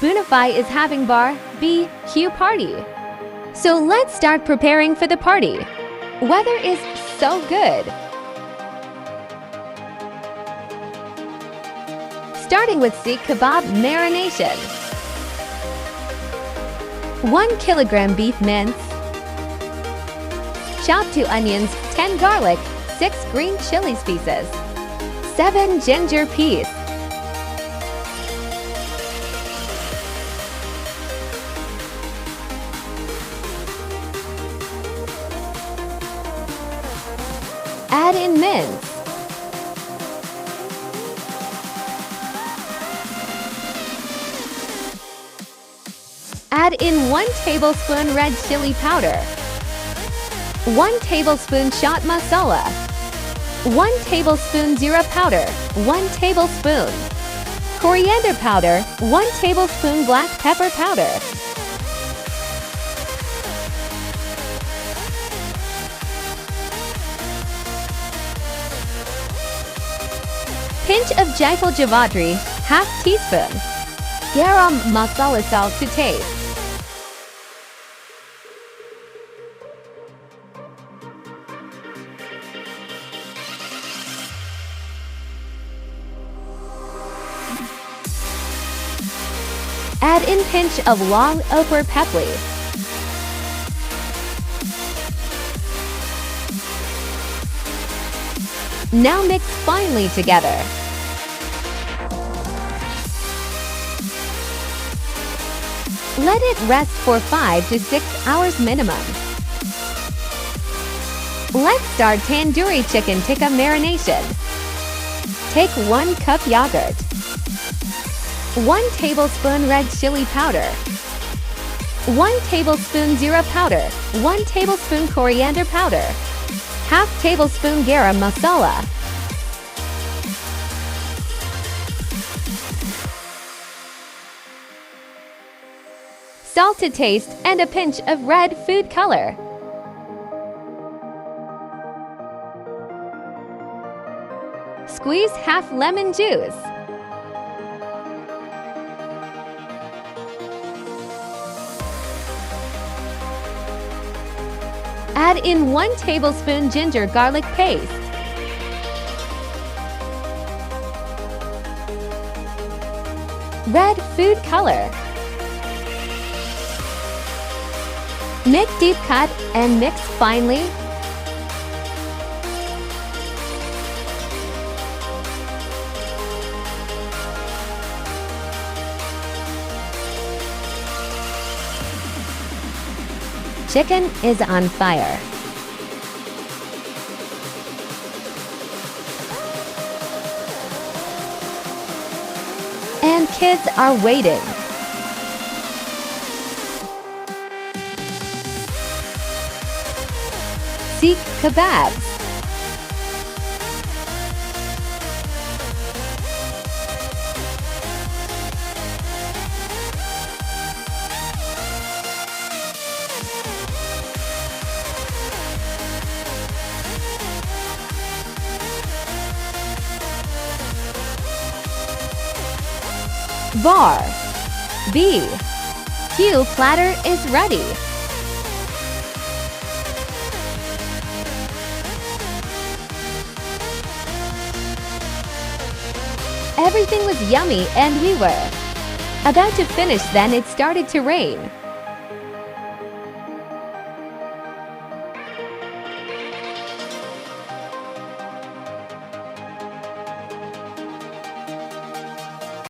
Spoonify is having Bar.B.Q party. So let's start preparing for the party. Weather is so good. Starting with Seekh Kabab marination. 1 kilogram beef mince. Chopped 2 onions, 10 garlic, 6 green chilies pieces, 7 ginger peas. Add in mince. Add in 1 tablespoon red chili powder, 1 tablespoon chaat masala, 1 tablespoon zeera powder, 1 tablespoon coriander powder, 1 tablespoon black pepper powder. Pinch of jaifal javadri, half teaspoon. Garam masala salt to taste. Add in pinch of long ochre pepli. Now mix finely together. Let it rest for 5 to 6 hours minimum. Let's start tandoori chicken tikka marination. Take 1 cup yogurt, 1 tablespoon red chili powder, 1 tablespoon zeera powder, 1 tablespoon coriander powder, half tablespoon garam masala. Salt to taste and a pinch of red food color. Squeeze half lemon juice. Add in 1 tablespoon ginger garlic paste. Red food color. Make deep cut and mix finely. Chicken is on fire. And kids are waiting. Seekh Kabab. Bar.B.Q platter is ready. Everything was yummy and we were about to finish, then it started to rain.